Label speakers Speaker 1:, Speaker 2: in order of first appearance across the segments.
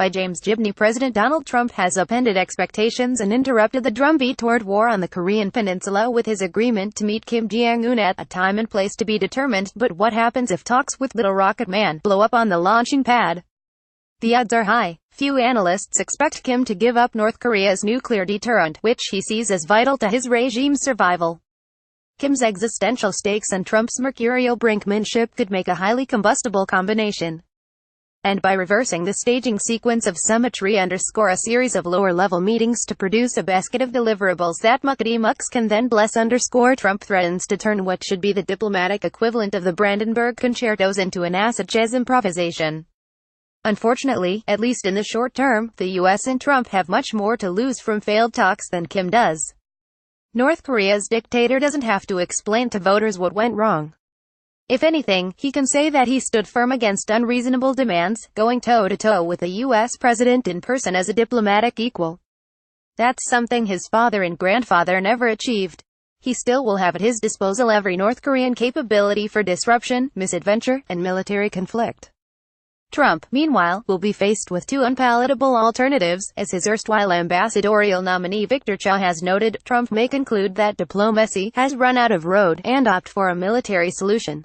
Speaker 1: by James GibneyPresident Donald Trump has upended expectations and interrupted the drumbeat toward war on the Korean Peninsula with his agreement to meet Kim Jong-un at a time and place to be determined. But what happens if talks with Little Rocket Man blow up on the launching pad? The odds are high. Few analysts expect Kim to give up North Korea's nuclear deterrent, which he sees as vital to his regime's survival. Kim's existential stakes and Trump's mercurial brinkmanship could make a highly combustible combination. And by reversing the staging sequence of summitry, underscore a series of lower-level meetings to produce a basket of deliverables that muckety-mucks can then bless, underscore Trump threatens to turn what should be the diplomatic equivalent of the Brandenburg Concertos into an acid jazz improvisation. Unfortunately, at least in the short term, the US and Trump have much more to lose from failed talks than Kim does. North Korea's dictator doesn't have to explain to voters what went wrong. If anything, he can say that he stood firm against unreasonable demands, going toe-to-toe with the U.S. president in person as a diplomatic equal. That's something his father and grandfather never achieved. He still will have at his disposal every North Korean capability for disruption, misadventure, and military conflict. Trump, meanwhile, will be faced with two unpalatable alternatives. As his erstwhile ambassadorial nominee Victor Cha has noted, Trump may conclude that diplomacy has run out of road and opt for a military solution.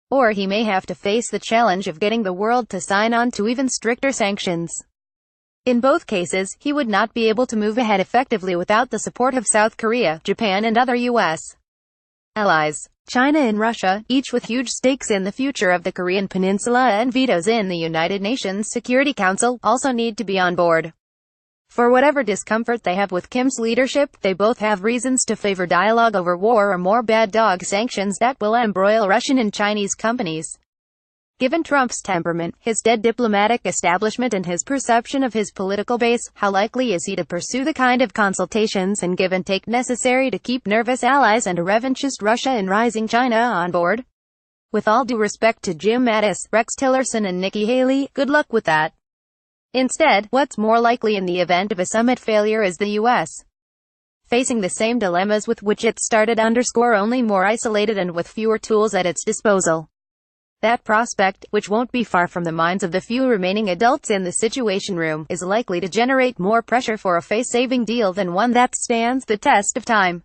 Speaker 1: Or he may have to face the challenge of getting the world to sign on to even stricter sanctions. In both cases, he would not be able to move ahead effectively without the support of South Korea, Japan and other U.S. allies. China and Russia, each with huge stakes in the future of the Korean Peninsula and vetoes in the United Nations Security Council, also need to be on board. For whatever discomfort they have with Kim's leadership, they both have reasons to favor dialogue over war or more bad dog sanctions that will embroil Russian and Chinese companies. Given Trump's temperament, his dead diplomatic establishment and his perception of his political base, how likely is he to pursue the kind of consultations and give and take necessary to keep nervous allies and a revanchist Russia and rising China on board? With all due respect to Jim Mattis, Rex Tillerson and Nikki Haley, good luck with that. Instead, what's more likely in the event of a summit failure is the U.S. facing the same dilemmas with which it started, underscore only more isolated and with fewer tools at its disposal. That prospect, which won't be far from the minds of the few remaining adults in the Situation Room, is likely to generate more pressure for a face-saving deal than one that stands the test of time.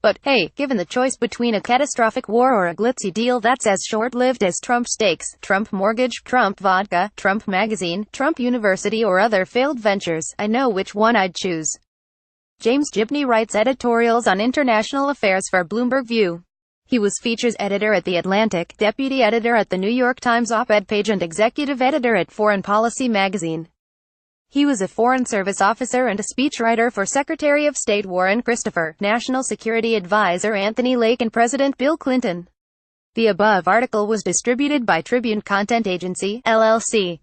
Speaker 1: But, hey, given the choice between a catastrophic war or a glitzy deal that's as short-lived as Trump steaks, Trump mortgage, Trump vodka, Trump magazine, Trump university or other failed ventures, I know which one I'd choose. James Gibney writes editorials on international affairs for Bloomberg View. He was features editor at The Atlantic, deputy editor at the New York Times op-ed page and executive editor at Foreign Policy magazine. He was a Foreign Service officer and a speechwriter for Secretary of State Warren Christopher, National Security Advisor Anthony Lake and President Bill Clinton. The above article was distributed by Tribune Content Agency, LLC.